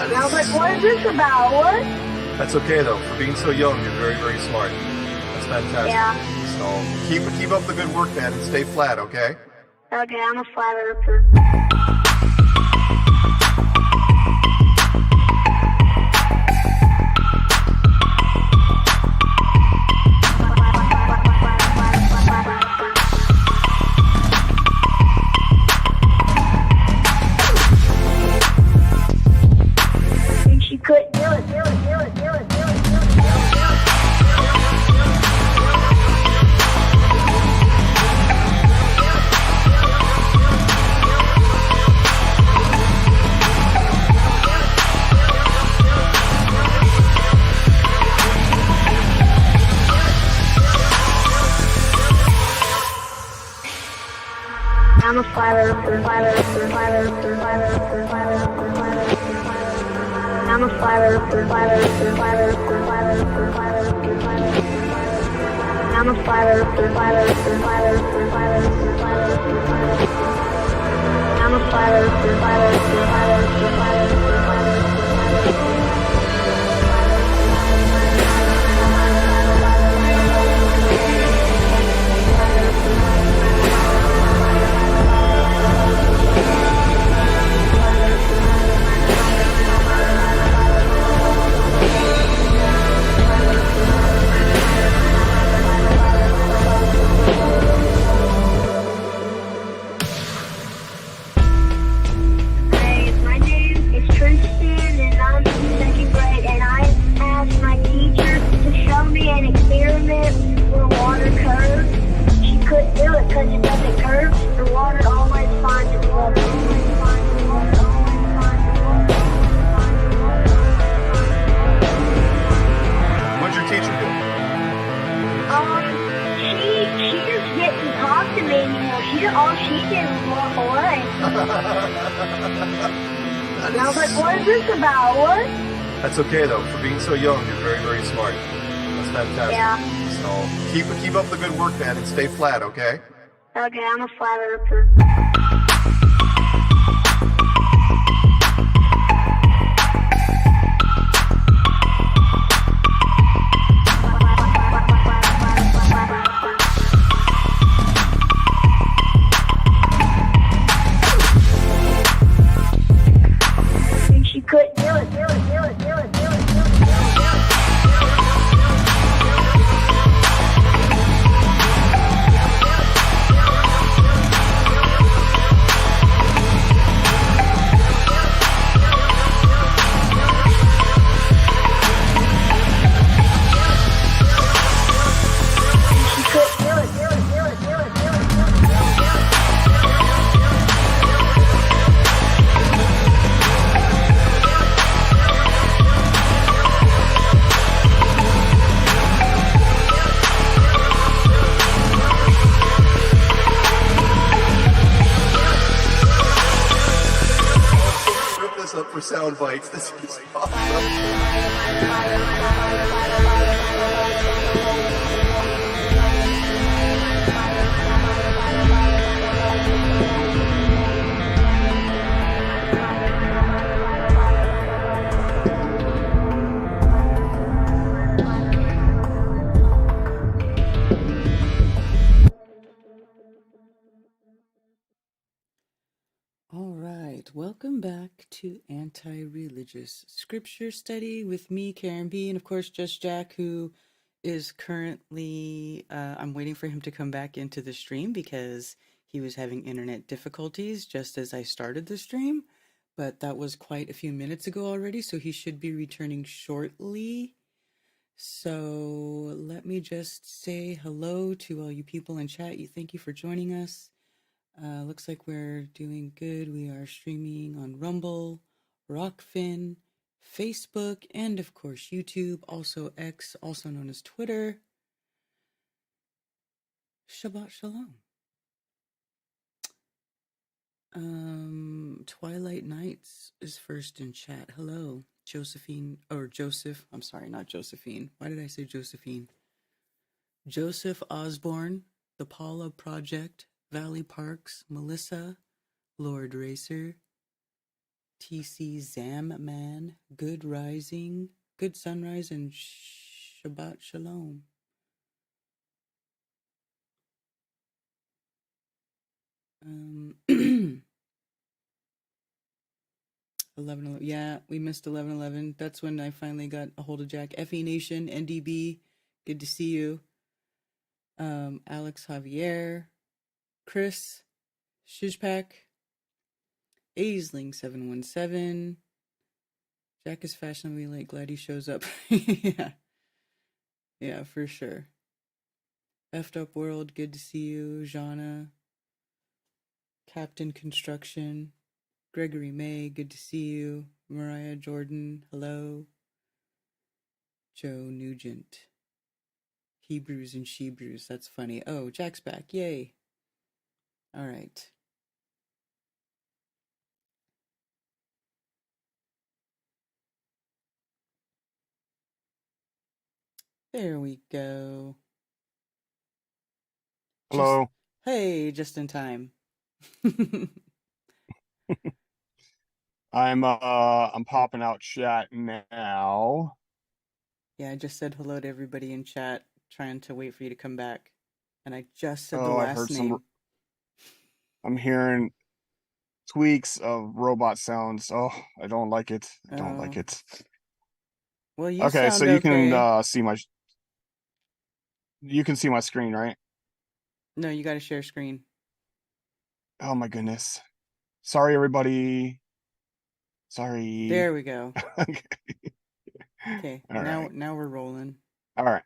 And I was like, what is this about? What? That's okay, though. For being so young, you're very, very smart. That's fantastic. Yeah. So keep up the good work, man, and stay flat, okay? Okay, I'm a flat earther. I'm a flat earther. I'm a flat earther. I'm a flat earther. I'm a flat all she did was walk away. And I was like, what is this about? What? That's okay, though. For being so young, you're very, very smart. That's fantastic. Yeah. So keep up the good work, man, and stay flat, okay? Okay, I'm a flat earther. Up for sound bites. This is awesome. All right, welcome back to Anti-Religious Scripture Study with me, Karen B, and of course, Just Jack, who is currently, I'm waiting for him to come back into the stream because he was having internet difficulties just as I started the stream. But that was quite a few minutes ago already, so he should be returning shortly. So let me just say hello to all you people in chat. Thank you for joining us. Looks like we're doing good. We are streaming on Rumble, Rockfin, Facebook, and of course YouTube, also X, also known as Twitter. Shabbat Shalom. Twilight Nights is first in chat. Hello, Josephine, or Joseph. I'm sorry, not Josephine. Why did I say Josephine? Joseph Osborne, The Paula Project, Valley Parks, Melissa, Lord Racer, TC Zamman, Good Rising, Good Sunrise, and Shabbat Shalom. 11, yeah, we missed 11:11. That's when I finally got a hold of Jack. FE Nation, NDB, good to see you. Alex Javier, Chris, Shishpak, Aisling 717. Jack is fashionably late. Glad he shows up. Yeah, for sure. Effed Up World, good to see you. Jana, Captain Construction, Gregory May, good to see you. Mariah Jordan, hello. Joe Nugent. Hebrews and Shebrews, that's funny. Oh, Jack's back, yay. All right. There we go. Hello. Hey, just in time. I'm popping out chat now. Yeah, I just said hello to everybody in chat, trying to wait for you to come back. And I just said the Oh, I last heard name. I'm hearing tweaks of robot sounds. Oh, I don't like it. I don't like it. Well, you Okay, so sound you can okay. see my screen, right? No, you got to share screen. Oh my goodness. Sorry, everybody. Sorry. There we go. Okay. Okay, All right. now we're rolling. All right.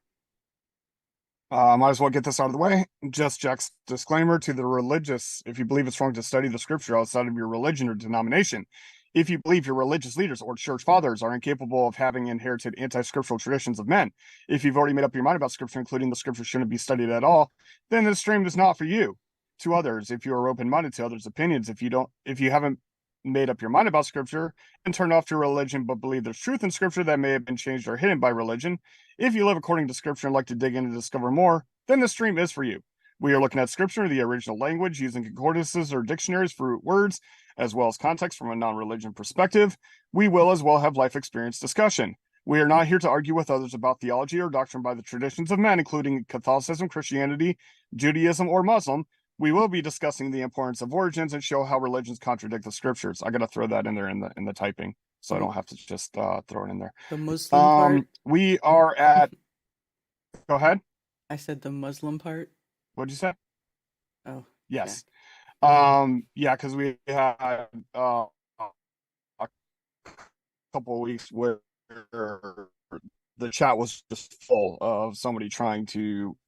Might as well get this out of the way. Just Jack's disclaimer to the religious: if you believe it's wrong to study the scripture outside of your religion or denomination, if you believe your religious leaders or church fathers are incapable of having inherited anti-scriptural traditions of men, if you've already made up your mind about scripture, including the scripture shouldn't be studied at all, then this stream is not for you. To others, if you are open-minded to others' opinions, if you haven't made up your mind about scripture and turned off your religion but believe there's truth in scripture that may have been changed or hidden by religion, if you live according to scripture and like to dig in and discover more, then this stream is for you. We are looking at scripture in the original language using concordances or dictionaries for root words, as well as context from a non-religion perspective. We will as well have life experience discussion. We are not here to argue with others about theology or doctrine by the traditions of men, including Catholicism, Christianity, Judaism, or Muslim. We will be discussing the importance of origins and show how religions contradict the scriptures. I got to throw that in there in the typing, so I don't have to just throw it in there. The Muslim part? We are at. Go ahead. I said the Muslim part. What'd you say? Oh, Yes. Jack. Yeah, because we had a couple of weeks where the chat was just full of somebody trying to.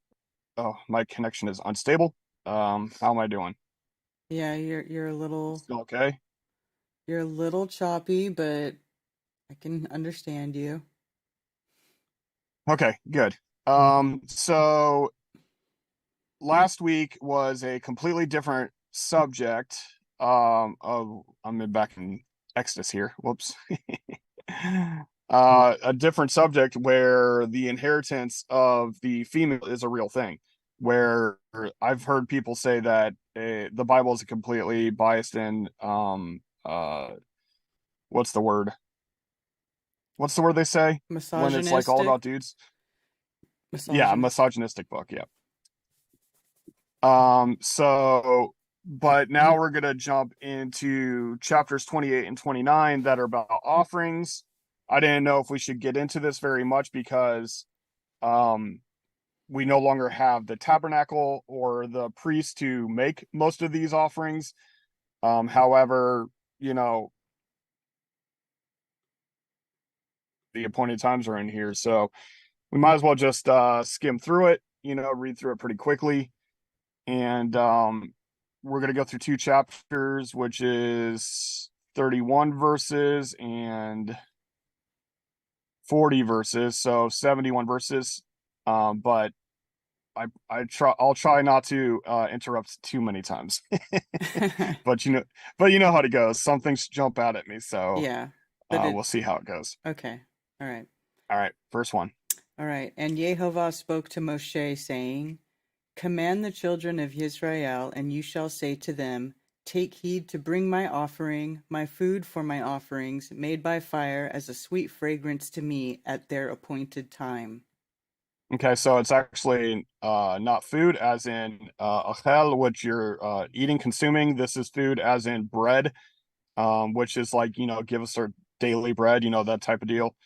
Oh, my connection is unstable. How am I doing? Yeah, you're a little Still okay? you're a little choppy, but I can understand you. Okay, good. So last week was a completely different subject. I'm back in Exodus here. Whoops. A different subject where the inheritance of the female is a real thing. Where I've heard people say that the Bible is completely biased in what's the word? What's the word they say when it's like all Misogynistic. about dudes? Yeah, Misogynist. misogynistic book. Yeah. But now we're gonna jump into chapters 28 and 29 that are about offerings. I didn't know if we should get into this very much because we no longer have the tabernacle or the priest to make most of these offerings. However, you know, the appointed times are in here, so we might as well just skim through it, read through it pretty quickly. And we're going to go through 2 chapters, which is 31 verses and 40 verses, so 71 verses. But I'll try not to interrupt too many times. but you know how it goes. Some things jump out at me, so Yeah, but we'll see how it goes. okay. All right. All right, first one. All right. And Jehovah spoke to Moshe, saying, Command the children of Israel, and you shall say to them, Take heed to bring my offering, my food for my offerings, made by fire as a sweet fragrance to me at their appointed time. Okay, so it's actually not food as in achel, which you're eating, consuming. This is food as in bread, which is like, give us our daily bread, that type of deal.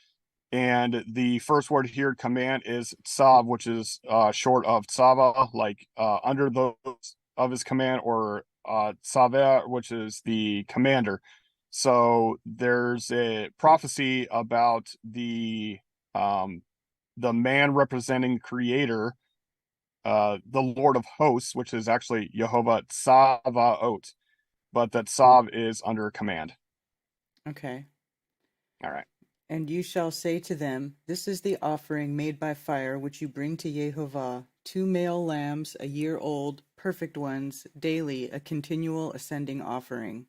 And the first word here, command, is tsav, which is short of tsava, like under those of his command, or tsaver, which is the commander. So there's a prophecy about the man representing creator, the Lord of hosts, which is actually Jehovah Tsavaot, but that Tsav is under command. Okay. All right. And you shall say to them, This is the offering made by fire which you bring to Jehovah, 2 male lambs, a year old, perfect ones, daily, a continual ascending offering.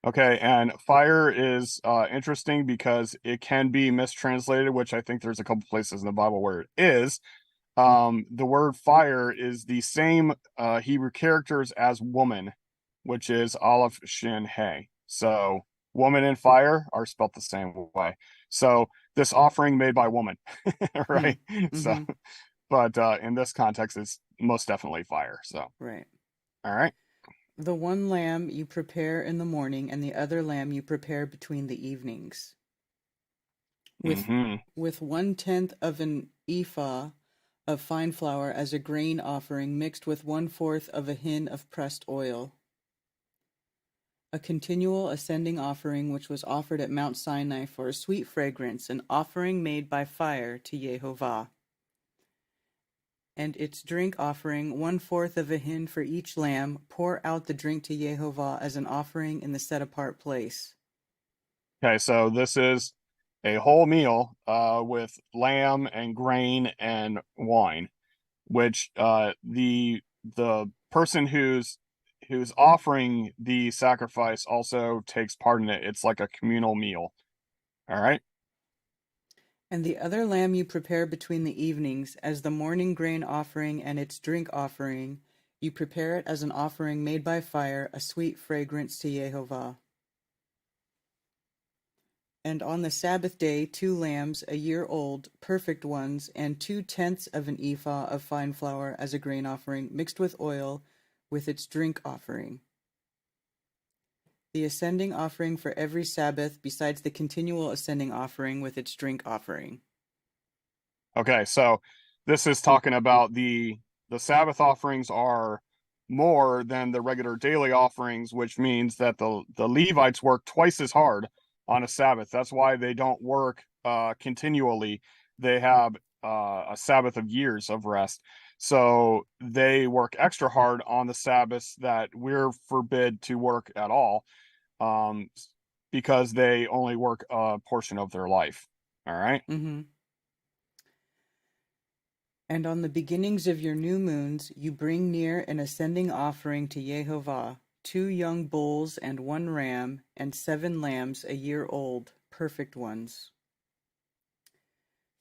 Okay, and fire is interesting because it can be mistranslated, which I think there's a couple places in the Bible where it is. The word fire is the same Hebrew characters as woman, which is Aleph Shin He. So woman and fire are spelt the same way. So this offering made by woman, right? So, Mm-hmm. but in this context, it's most definitely fire. So, Right. all right. The one lamb you prepare in the morning, and the other lamb you prepare between the evenings. With Mm-hmm. with 1/10 of an ephah of fine flour as a grain offering, mixed with 1/4 of a hin of pressed oil. A continual ascending offering which was offered at Mount Sinai for a sweet fragrance, an offering made by fire to Jehovah. And its drink offering, 1/4 of a hin for each lamb, pour out the drink to Jehovah as an offering in the set apart place. Okay, so this is a whole meal with lamb and grain and wine, which the person who's offering the sacrifice also takes part in it. It's like a communal meal. All right. And the other lamb you prepare between the evenings, as the morning grain offering and its drink offering, you prepare it as an offering made by fire, a sweet fragrance to Jehovah. And on the Sabbath day 2 lambs, a year old, perfect ones, and 2/10 of an ephah of fine flour as a grain offering, mixed with oil, with its drink offering. The ascending offering for every Sabbath, besides the continual ascending offering with its drink offering. Okay, so this is talking about the Sabbath offerings are more than the regular daily offerings, which means that the Levites work twice as hard on a Sabbath. That's why they don't work continually. They have a Sabbath of years of rest. So they work extra hard on the Sabbaths that we're forbid to work at all, um, because they only work a portion of their life. All right. Mm-hmm. And on the beginnings of your new moons, you bring near an ascending offering to Jehovah, 2 young bulls and 1 ram, and 7 lambs a year old, perfect ones.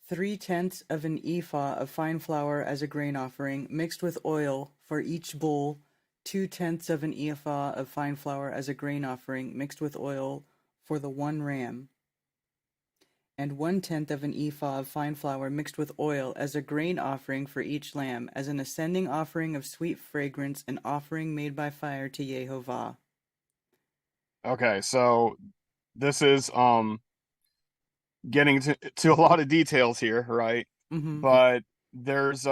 3/10 of an ephah of fine flour as a grain offering, mixed with oil, for each bull, 2/10 of an ephah of fine flour as a grain offering, mixed with oil, for the 1 ram. And 1/10 of an ephah of fine flour mixed with oil as a grain offering for each lamb, as an ascending offering of sweet fragrance, an offering made by fire to Jehovah. Okay, so this is getting to a lot of details here, right? Mm-hmm. but there's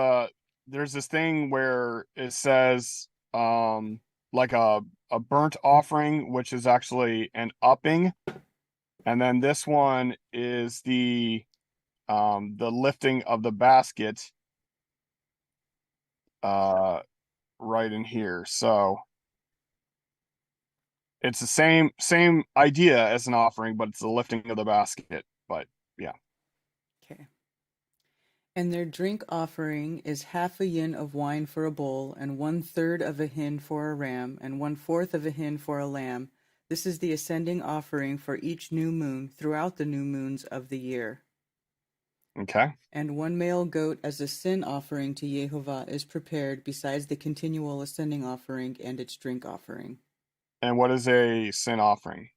this thing where it says like a burnt offering, which is actually an upping, and then this one is the lifting of the basket right in here. So it's the same idea as an offering, but it's the lifting of the basket. But yeah. Okay. And their drink offering is half a yin of wine for a bull, and 1/3 of a hin for a ram, and 1/4 of a hin for a lamb. This is the ascending offering for each new moon throughout the new moons of the year. Okay. And 1 male goat as a sin offering to Jehovah is prepared, besides the continual ascending offering and its drink offering. And what is a sin offering?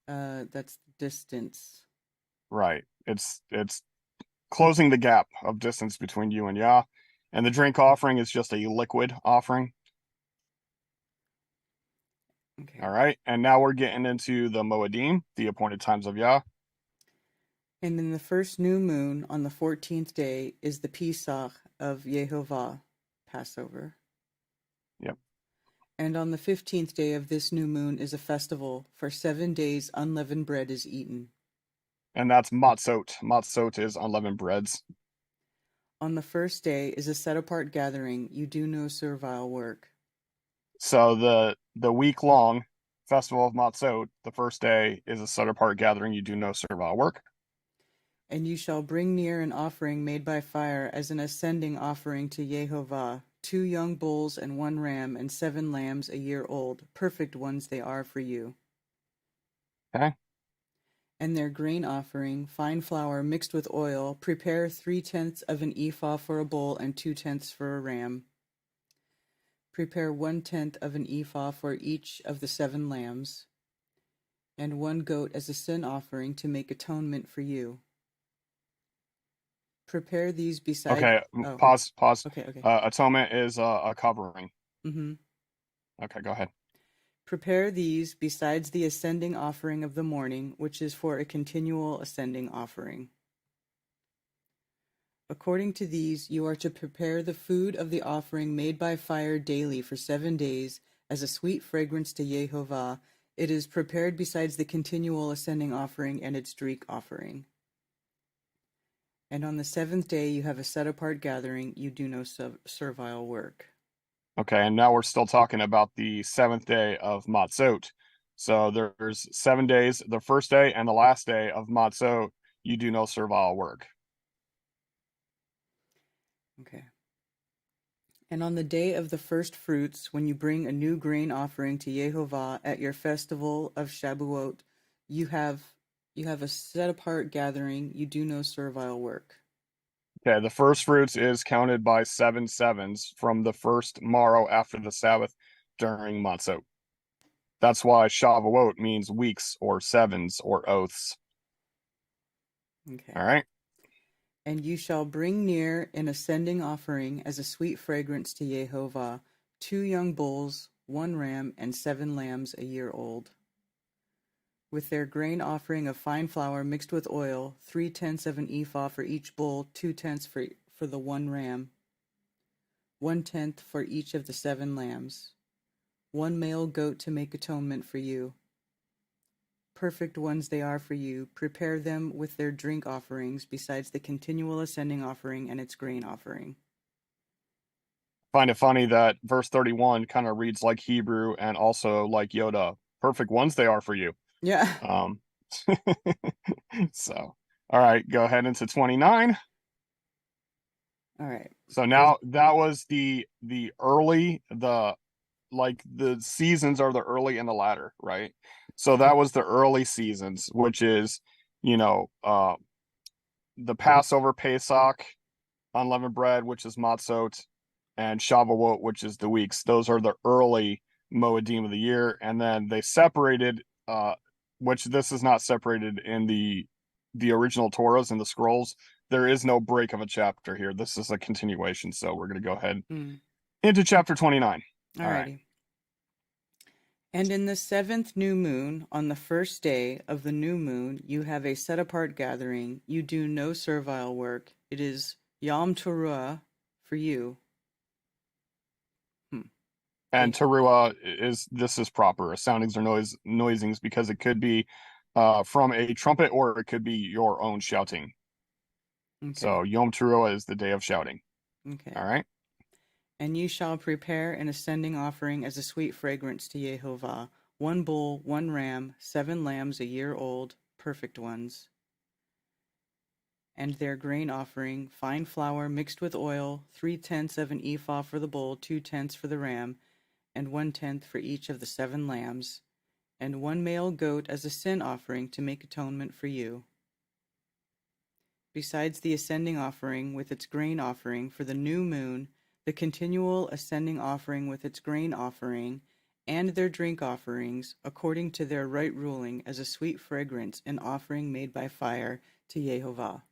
That's distance. Right. It's closing the gap of distance between you and Yah. And the drink offering is just a liquid offering. Okay. All right. And now we're getting into the Moedim, the appointed times of Yah. And in the first new moon, on the 14th day, is the Pesach of Yehovah, Passover. Yep. And on the 15th day of this new moon is a festival. For 7 days unleavened bread is eaten. And that's matzot. Matzot is unleavened breads. On the first day is a set-apart gathering. You do no servile work. So the week long festival of Matzot, the first day is a set apart gathering. You do no servile work. And you shall bring near an offering made by fire as an ascending offering to Yehovah, 2 young bulls and 1 ram and 7 lambs a year old. Perfect ones they are for you. Okay. And their grain offering, fine flour mixed with oil, prepare 3/10 of an ephah for a bull and 2/10 for a ram. Prepare 1/10 of an ephah for each of the 7 lambs, and 1 goat as a sin offering to make atonement for you. Prepare these beside. Okay. Oh, Pause. okay. Atonement is a covering. Mm-hmm. Okay, go ahead. Prepare these besides the ascending offering of the morning, which is for a continual ascending offering. According to these, you are to prepare the food of the offering made by fire daily for 7 days as a sweet fragrance to Yehovah. It is prepared besides the continual ascending offering and its drink offering. And on the 7th day you have a set-apart gathering. You do no servile work. Okay, and now we're still talking about the 7th day of Matzot. So there's 7 days, the first day and the last day of Matzot, you do no servile work. Okay. And on the day of the first fruits, when you bring a new grain offering to Yehovah at your festival of Shabuot, you have a set-apart gathering. You do no servile work. Okay, the first fruits is counted by 7 sevens from the first morrow after the Sabbath during Matzot. That's why Shavuot means weeks or sevens or oaths. Okay. All right. And you shall bring near an ascending offering as a sweet fragrance to Yehovah, 2 young bulls, 1 ram, and 7 lambs a year old. With their grain offering of fine flour mixed with oil, 3/10 of an ephah for each bull, 2/10 for the 1 ram, 1/10 for each of the 7 lambs, 1 male goat to make atonement for you. Perfect ones they are for you. Prepare them with their drink offerings, besides the continual ascending offering and its grain offering. Find it funny that verse 31 kind of reads like Hebrew and also like Yoda. Perfect ones they are for you. Yeah. So, all right, go ahead into 29. All right. So now that was the early, the seasons are the early and the latter, right? So that was the early seasons, which is, you know, the Passover, Pesach, unleavened bread, which is matzot, and Shavuot, which is the weeks. Those are the early Moedim of the year, and then they separated, which this is not separated in the original Torahs and the scrolls. There is no break of a chapter here. This is a continuation, so we're going to go ahead into chapter 29. All All right. righty. And in the 7th new moon, on the first day of the new moon, you have a set-apart gathering. You do no servile work. It is Yom Teruah for you. And Okay. teruah is proper. Soundings or noisings because it could be from a trumpet or it could be your own shouting. Okay. So Yom Teruah is the day of shouting. Okay. All right. And you shall prepare an ascending offering as a sweet fragrance to Jehovah, 1 bull, 1 ram, 7 lambs a year old, perfect ones. And their grain offering, fine flour mixed with oil, 3/10 of an ephah for the bull, 2/10 for the ram, and 1/10 for each of the 7 lambs, and 1 male goat as a sin offering to make atonement for you. Besides the ascending offering with its grain offering for the new moon, the continual ascending offering with its grain offering, and their drink offerings, according to their right ruling, as a sweet fragrance, an offering made by fire to Jehovah.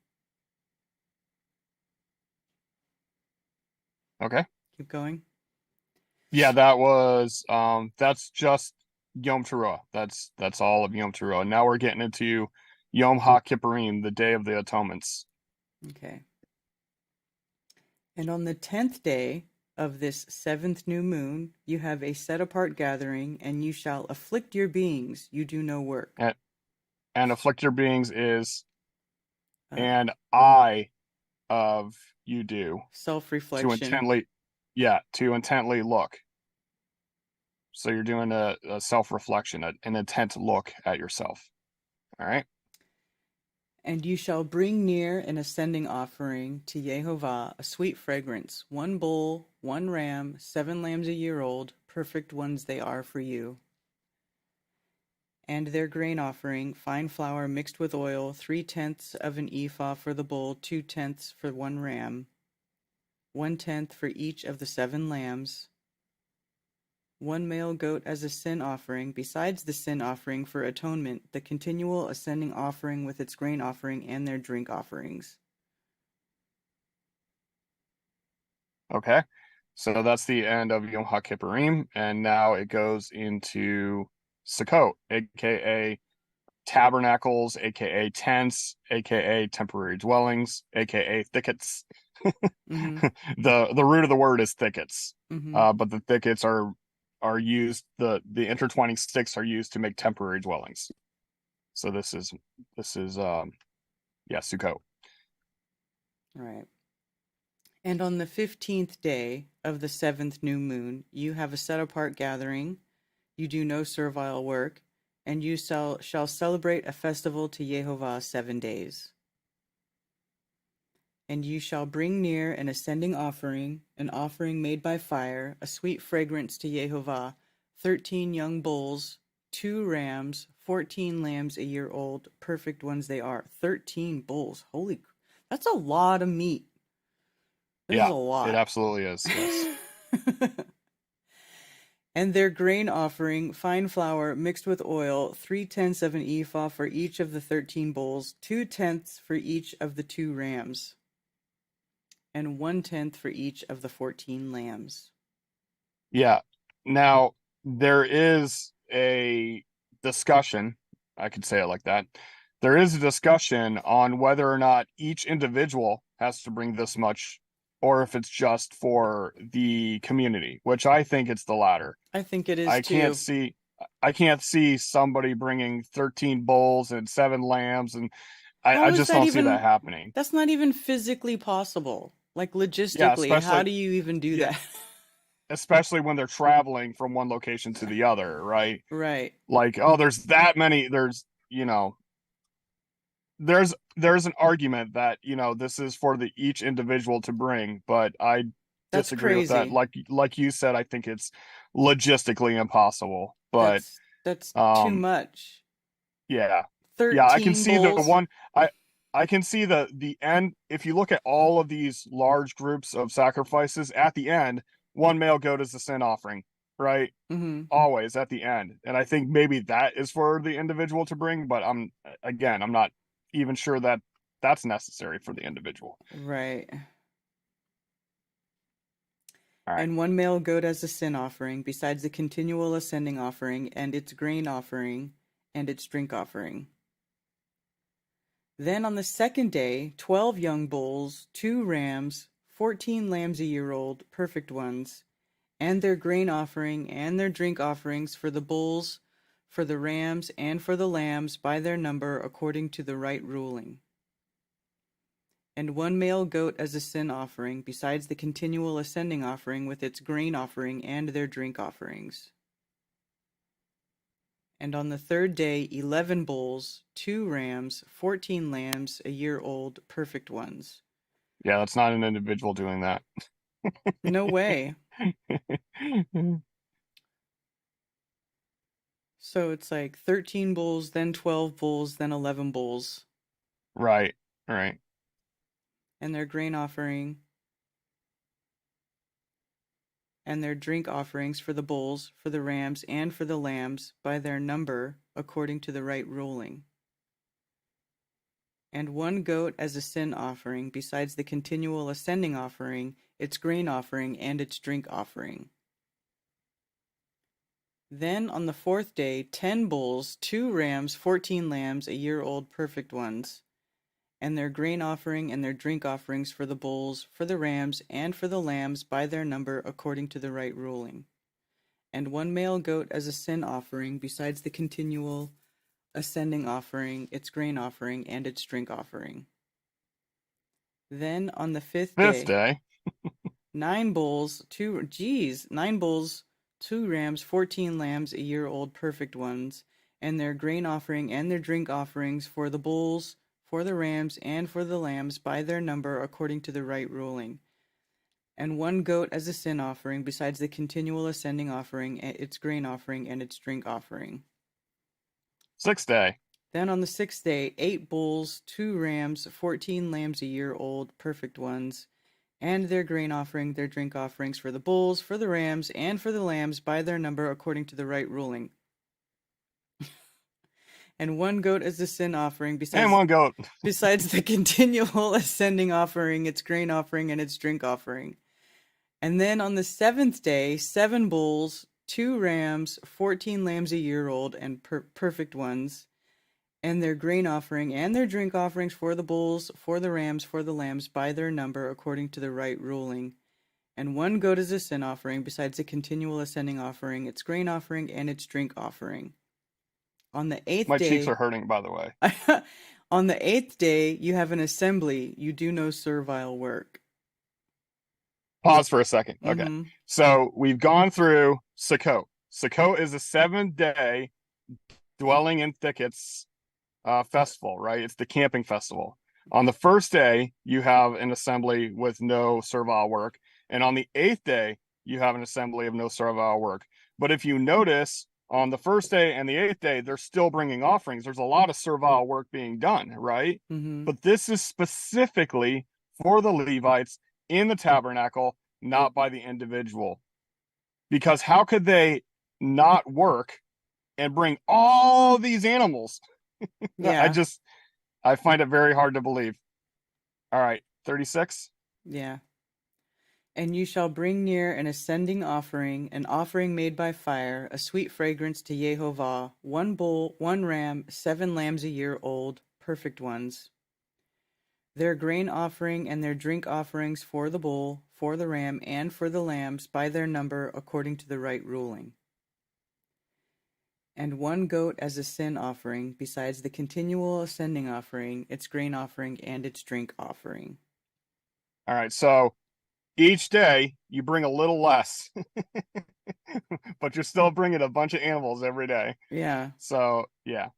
Okay. Keep going. Yeah, that's just Yom Teruah. That's all of Yom Teruah. Now we're getting into Yom HaKippurim, the Day of the Atonements. Okay. And on the 10th day of this 7th new moon, you have a set apart gathering, and you shall afflict your beings. You do no work. And afflict your beings is Uh, and I of you do Self to reflection. intently look. So you're doing a self-reflection, an intent look at yourself. All right. And you shall bring near an ascending offering to Jehovah, a sweet fragrance, 1 bull, 1 ram, 7 lambs a year old, perfect ones they are for you. And their grain offering, fine flour mixed with oil, 3/10 of an ephah for the bull, 2/10 for 1 ram, 1/10 for each of the 7 lambs, 1 male goat as a sin offering, besides the sin offering for atonement, the continual ascending offering with its grain offering and their drink offerings. Okay. So that's the end of Yom HaKippurim, and now it goes into Sukkot, aka tabernacles, aka tents, aka temporary dwellings, aka thickets. Mm-hmm. The root of the word is thickets, Mm-hmm. but the thickets are used, the intertwining sticks are used to make temporary dwellings. So this is Sukkot. Right. And on the 15th day of the 7th new moon, you have a set apart gathering. You do no servile work, and you shall celebrate a festival to Jehovah 7 days. And you shall bring near an ascending offering, an offering made by fire, a sweet fragrance to Jehovah, 13 young bulls, 2 rams, 14 lambs a year old, perfect ones they are. 13 bulls. That's a lot of meat. This is Yeah, a it lot. absolutely is. Yes. And their grain offering, fine flour mixed with oil, 3/10 of an ephah for each of the 13 bulls, 2/10 for each of the 2 rams, and 1/10 for each of the 14 lambs. Yeah. Now there is a discussion, I could say it like that. There is a discussion on whether or not each individual has to bring this much or if it's just for the community, which I think it's the latter. I think it is I can't too. see I can't see somebody bringing 13 bulls and 7 lambs, and How I is just that don't see that even? happening. That's not even physically possible. Like Yeah, logistically, how especially do you even do yeah, that? especially when they're traveling from one location to the other, right? Right. Like, oh, there's that many, there's an argument that, this is for the each individual to bring, but I That's disagree with that. crazy. Like you said, I think it's logistically impossible. But That's too um much. yeah. Yeah, I can 13 see the bulls. one I can see the end. If you look at all of these large groups of sacrifices, at the end, one male goat is the sin offering, right? Mm-hmm. Always at the end. And I think maybe that is for the individual to bring, but I'm not even sure that that's necessary for the individual. Right. All right. And 1 male goat as a sin offering, besides the continual ascending offering, and its grain offering, and its drink offering. Then on the second day, 12 young bulls, 2 rams, 14 lambs a year old, perfect ones, and their grain offering and their drink offerings for the bulls, for the rams, and for the lambs by their number according to the right ruling. And 1 male goat as a sin offering, besides the continual ascending offering with its grain offering and their drink offerings. And on the third day, 11 bulls, 2 rams, 14 lambs a year old, perfect ones. Yeah, that's not an individual doing that. No way. So it's like 13 bulls, then 12 bulls, then 11 bulls. Right. And their grain offering and their drink offerings for the bulls, for the rams, and for the lambs by their number according to the right ruling. And 1 goat as a sin offering, besides the continual ascending offering, its grain offering, and its drink offering. Then on the fourth day, 10 bulls, 2 rams, 14 lambs a year old, perfect ones, and their grain offering and their drink offerings for the bulls, for the rams, and for the lambs by their number according to the right ruling. And 1 male goat as a sin offering, besides the continual ascending offering, its grain offering, and its drink offering. Then on the fifth day, 9 bulls, 2 rams, 14 lambs a year old, perfect ones, and their grain offering and their drink offerings for the bulls, for the rams, and for the lambs by their number according to the right ruling. And 1 goat as a sin offering, besides the continual ascending offering, its grain offering, and its drink offering. 6th day. Then on the 6th day, 8 bulls, 2 rams, 14 lambs a year old, perfect ones, and their grain offering, their drink offerings for the bulls, for the rams, and for the lambs by their number according to the right ruling. And 1 goat as a sin offering, And 1 goat. besides the continual ascending offering, its grain offering, and its drink offering. And then on the 7th day, 7 bulls, 2 rams, 14 lambs a year old, and perfect ones, and their grain offering and their drink offerings for the bulls, for the rams, for the lambs by their number according to the right ruling. And 1 goat as a sin offering, besides the continual ascending offering, its grain offering, and its drink offering. On the 8th day... My cheeks are hurting, by the way. On the 8th day, you have an assembly. You do no servile work. Pause for a second. Okay. Mm-hmm. So we've gone through Sukkot. Sukkot is a 7-day dwelling in thickets festival, right? It's the camping festival. On the first day, you have an assembly with no servile work. And on the 8th day, you have an assembly of no servile work. But if you notice, on the first day and the 8th day, they're still bringing offerings. There's a lot of servile work being done, right? Mm-hmm. But this is specifically for the Levites in the tabernacle, not by the individual. Because how could they not work and bring all these animals? Yeah. I find it very hard to believe. All right, 36. Yeah. And you shall bring near an ascending offering, an offering made by fire, a sweet fragrance to Jehovah, 1 bull, 1 ram, 7 lambs a year old, perfect ones. Their grain offering and their drink offerings for the bull, for the ram, and for the lambs by their number according to the right ruling. And 1 goat as a sin offering, besides the continual ascending offering, its grain offering, and its drink offering. All right, so each day you bring a little less, but you're still bringing a bunch of animals every day. Yeah. So, yeah.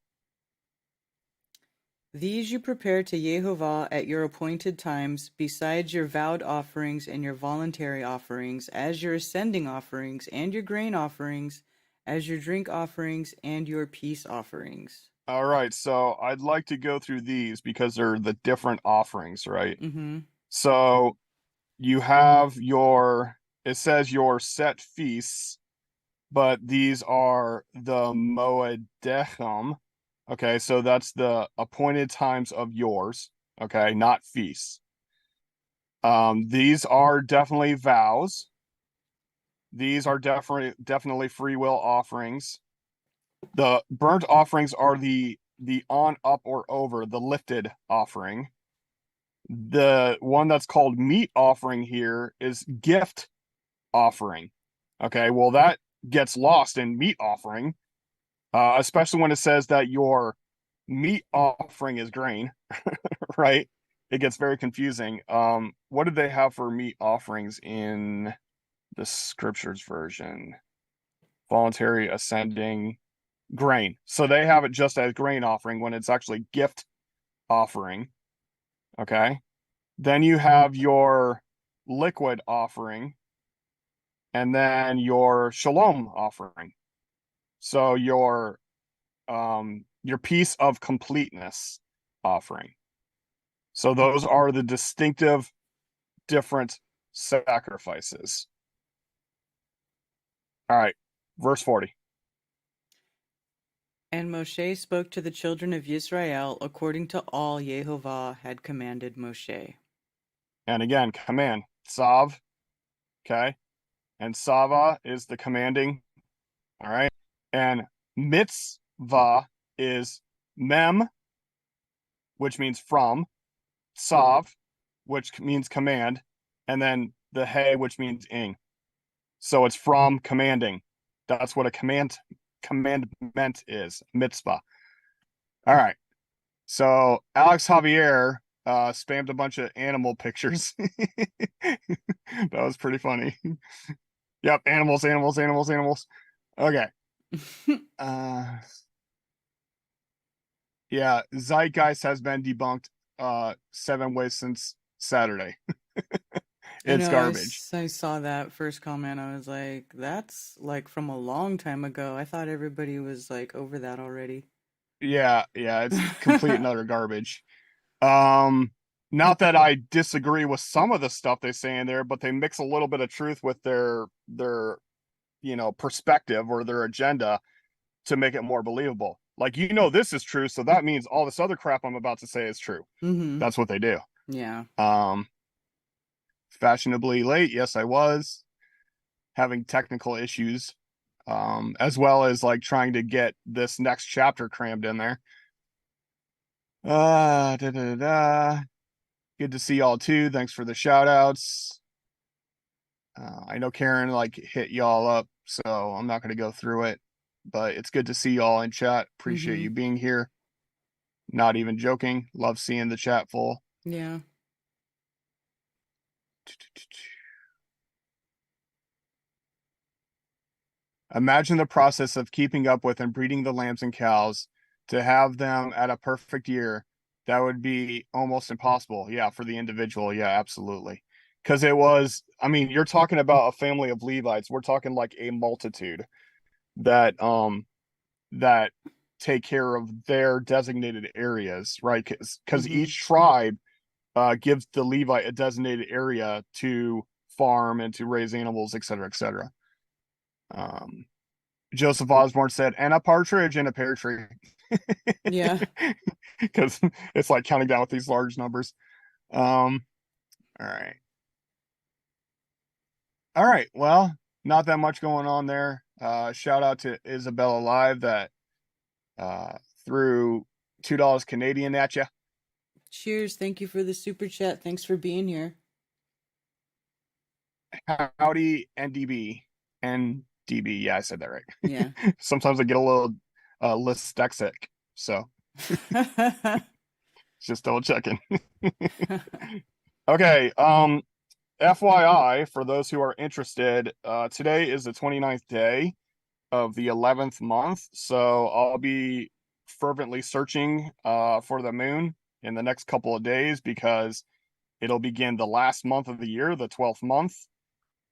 These you prepare to Jehovah at your appointed times, besides your vowed offerings and your voluntary offerings, as your ascending offerings and your grain offerings, as your drink offerings and your peace offerings. All right, so I'd like to go through these because they're the different offerings, right? Mm-hmm. So you have it says your set feasts, but these are the moedechem. Okay, so that's the appointed times of yours, okay, not feasts. These are definitely vows. These are definitely free will offerings. The burnt offerings are the the on, up, or over, the lifted offering. The one that's called meat offering here is gift offering. Okay, well, that gets lost in meat offering, especially when it says that your meat offering is grain, right? It gets very confusing. What did they have for meat offerings in the scriptures version? Voluntary, ascending, grain. So they have it just as grain offering when it's actually gift offering. Okay. Then you have your liquid offering and then your shalom offering. So your piece of completeness offering. So those are the distinctive different sacrifices. All right, verse 40. And Moshe spoke to the children of Israel according to all Yehovah had commanded Moshe. And again, command, tzav, okay? And sava is the commanding, all right? And mitzvah is mem, which means from, tzav, which means command, and then the hey, which means ing. So it's from commanding. That's what a commandment is, mitzvah. All right. So Alex Javier spammed a bunch of animal pictures. That was pretty funny. Yep, animals, animals, animals, animals. Okay. Yeah, Zeitgeist has been debunked 7 ways since Saturday. I It's know, garbage. I saw that first comment. I was like, that's like from a long time ago. I thought everybody was like over that already. Yeah, it's complete and utter garbage. Not that I disagree with some of the stuff they say in there, but they mix a little bit of truth with their perspective or their agenda to make it more believable. Like, this is true, so that means all this other crap I'm about to say is true. Mm-hmm. That's what they do. Yeah. Fashionably late, yes, I was having technical issues, as well as like trying to get this next chapter crammed in there. Da, da, da, da. Good to see y'all too. Thanks for the shout outs. I know Karen like hit y'all up, so I'm not going to go through it, but it's good to see y'all in chat. Appreciate Mm-hmm. you being here. Not even joking. Love seeing the chat full. Yeah. Imagine the process of keeping up with and breeding the lambs and cows to have them at a perfect year. That would be almost impossible. Yeah, for the individual. Yeah, absolutely. Because you're talking about a family of Levites. We're talking like a multitude that take care of their designated areas, right? Because Mm-hmm. each tribe gives the Levite a designated area to farm and to raise animals, et cetera, et cetera. Joseph Osborne said, and a partridge and a pear tree. Yeah. Because it's like counting down with these large numbers. All right. All right. Well, not that much going on there. Shout out to Isabella Live that threw $2 Canadian at you. Cheers. Thank you for the super chat. Thanks for being here. Howdy, NDB. NDB. Yeah, I said that right. Yeah. Sometimes I get a little dyslexic. So just double checking. Okay. FYI, for those who are interested, today is the 29th day of the 11th month. So I'll be fervently searching for the moon in the next couple of days because it'll begin the last month of the year, the 12th month.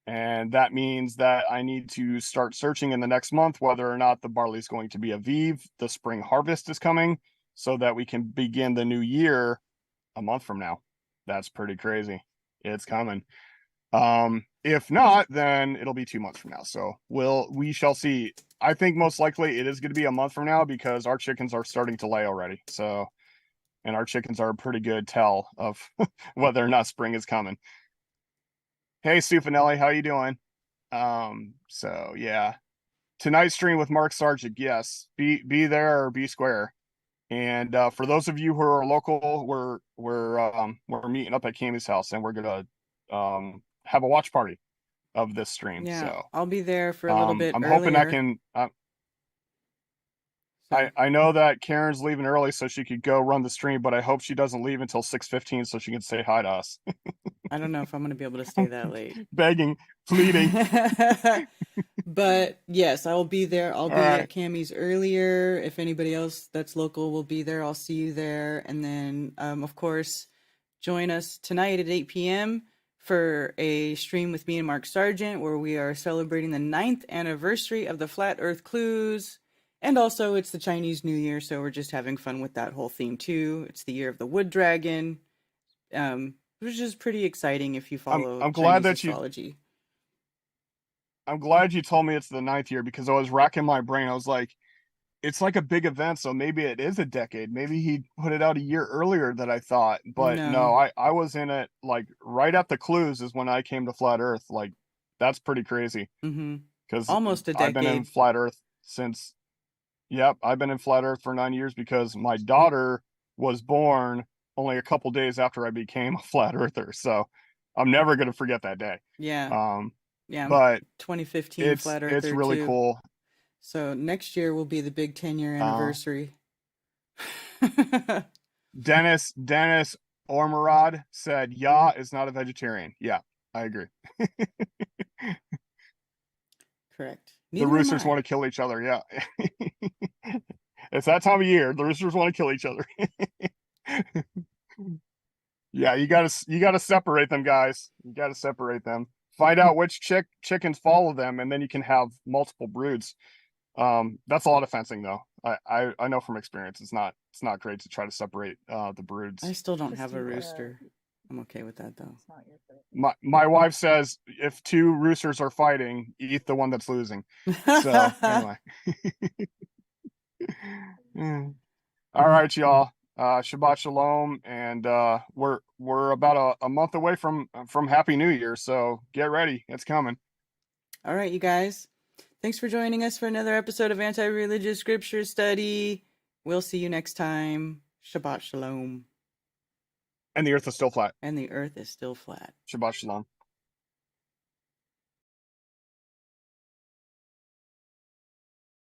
And that means that I need to start searching in the next month whether or not the barley is going to be Aviv, the spring harvest is coming, so that we can begin the new year a month from now. That's pretty crazy. It's coming. If not, then it'll be 2 months from now. So we shall see. I think most likely it is going to be a month from now because our chickens are starting to lay already. So, and our chickens are a pretty good tell of whether or not spring is coming. Hey, Sufanelli, how you doing? So yeah, tonight's stream with Mark Sargent. Yes, be there or be square. And for those of you who are local, we're meeting up at Cammy's house, and we're gonna have a watch party of this stream. Yeah, So I'll be there for a little bit I'm hoping I earlier. can. So I know that Karen's leaving early so she could go run the stream, but I hope she doesn't leave until 6:15 so she can say hi to us. I don't know if I'm going to be able to stay that late. Begging, pleading. But yes, I will be there. I'll All be right. at Cammy's earlier. If anybody else that's local will be there, I'll see you there. And then, of course, join us tonight at 8 p.m. for a stream with me and Mark Sargent, where we are celebrating the 9th anniversary of the Flat Earth Clues. And also, it's the Chinese New Year, so we're just having fun with that whole theme too. It's the year of the Wood Dragon, which is pretty exciting if you follow I'm glad Chinese that astrology. I'm glad you told me it's the 9th year, because I was racking my brain. I was like, it's like a big event, so maybe it is a decade. Maybe he put it out a year earlier than I thought. But no, No. I was in it like right at the clues is when I came to Flat Earth. Like, that's pretty crazy, Mm-hmm. because Almost a I've been in decade. Flat Earth since, yep, I've been in Flat Earth for 9 years, because my daughter was born only a couple days after I became a Flat Earther. So I'm never going to forget that day. Yeah. Um, Yeah, I'm but 2015 Flat it's Earther really too. cool. So next year will be the big 10-year Uh, anniversary. Dennis Ormerod said, "Ya is not a vegetarian." Yeah, I agree. Correct. The Neither am roosters I. want to kill each other. Yeah, it's that time of year. The roosters want to kill each other. Yeah, you gotta separate them, guys. You gotta separate them. Find out which chickens follow them, and then you can have multiple broods. That's a lot of fencing, though. I know from experience, it's not great to try to separate the I broods. still don't have a rooster. I'm okay with that though. My wife says if two roosters are fighting, eat the one that's losing. So anyway. All right, y'all. Shabbat shalom, and we're about a month away from Happy New Year, so get ready. It's coming. All right, you guys. Thanks for joining us for another episode of Anti-Religious Scripture Study. We'll see you next time. Shabbat shalom. And the earth is still flat. And the earth is still flat. Shabbat shalom.